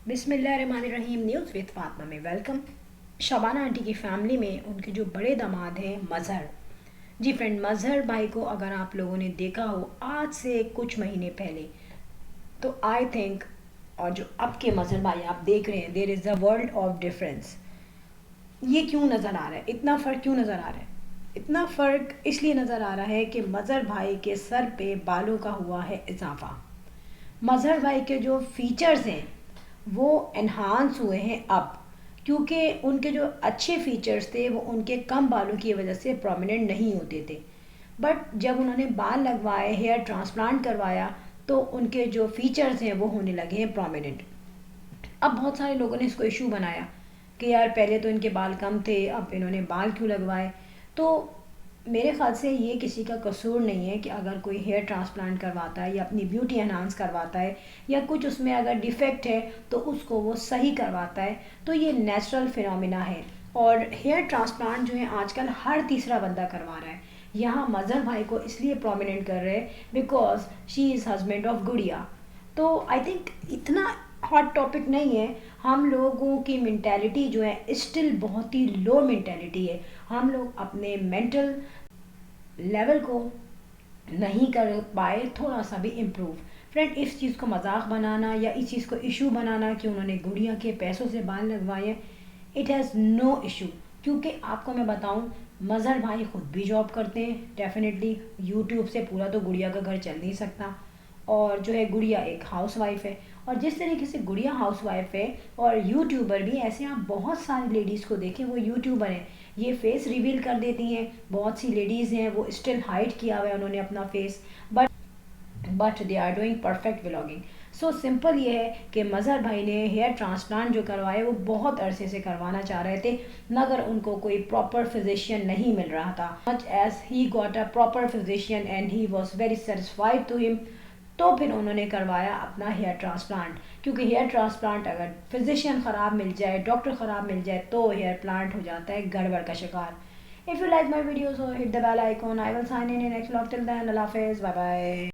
बिस्मिल्लाहिर्रहमानिर्रहीम। News with Fatima में welcome. Shabana aunty की फैमिली में उनके जो बड़े दामाद हैं मज़हर जी फ्रेंड, मज़हर भाई को अगर आप लोगों ने देखा हो आज से कुछ महीने पहले, तो आई थिंक, और जो अब के मज़हर भाई आप देख रहे हैं, there is a world of difference. ये क्यों नज़र आ रहा है, इतना फ़र्क क्यों नज़र आ रहा है? इतना फ़र्क इसलिए नज़र आ रहा है कि मज़हर भाई के सर पे बालों का हुआ है इजाफा। मज़हर भाई के जो फीचर्स हैं वो एनहांस हुए हैं अब, क्योंकि उनके जो अच्छे फीचर्स थे वो उनके कम बालों की वजह से प्रोमिनेंट नहीं होते थे। बट जब उन्होंने बाल लगवाए, हेयर ट्रांसप्लांट करवाया, तो उनके जो फीचर्स हैं वो होने लगे हैं प्रोमिनेंट। अब बहुत सारे लोगों ने इसको इशू बनाया कि यार पहले तो इनके बाल कम थे, अब इन्होंने बाल क्यों लगवाए। तो मेरे ख्याल से ये किसी का कसूर नहीं है कि अगर कोई हेयर ट्रांसप्लांट करवाता है या अपनी ब्यूटी एनहांस करवाता है या कुछ उसमें अगर डिफ़ेक्ट है तो उसको वो सही करवाता है, तो ये नेचुरल फिनोमिना है। और हेयर ट्रांसप्लांट जो है आजकल हर तीसरा बंदा करवा रहा है। यहाँ मज़हर भाई को इसलिए प्रोमिनेंट कर रहे हैं because she is husband of गुड़िया। तो आई थिंक इतना हॉट टॉपिक नहीं है। हम लोगों की मेंटालिटी जो है स्टिल बहुत ही लो मेंटालिटी है। हम लोग अपने मेंटल लेवल को नहीं कर पाए थोड़ा सा भी इम्प्रूव। फ्रेंड, इस चीज़ को मजाक बनाना या इस चीज़ को इशू बनाना कि उन्होंने गुड़िया के पैसों से बाल लगवाए, इट हैज़ नो इशू। क्योंकि आपको मैं बताऊं, मज़हर भाई खुद भी जॉब करते हैं। डेफिनेटली यूट्यूब से पूरा तो गुड़िया का घर चल नहीं सकता, और जो है गुड़िया एक हाउस वाइफ है। और जिस तरीके से गुड़िया हाउस वाइफ है और यूट्यूबर भी, ऐसे आप बहुत सारी लेडीज़ को देखें वो यूट्यूबर हैं, ये फेस रिवील कर देती हैं। बहुत सी लेडीज़ हैं वो स्टिल हाइड किया हुआ है उन्होंने अपना face, but they are doing perfect vlogging. So simple ये है कि मज़हर भाई ने हेयर ट्रांसप्लांट जो करवाए वो बहुत अरसे से करवाना चाह रहे थे, मगर उनको कोई प्रॉपर फिजिशियन नहीं मिल रहा था। Much as he got a proper physician and he was very satisfied to him, तो फिर उन्होंने करवाया अपना हेयर ट्रांसप्लांट। क्योंकि हेयर ट्रांसप्लांट अगर फिजिशियन ख़राब मिल जाए, डॉक्टर ख़राब मिल जाए, तो हेयर प्लांट हो जाता है गड़बड़ का शिकार। If you like my videos, hit the bell icon. I will sign in next vlog. Till then, अल्लाह हाफिज़, बाय बाय।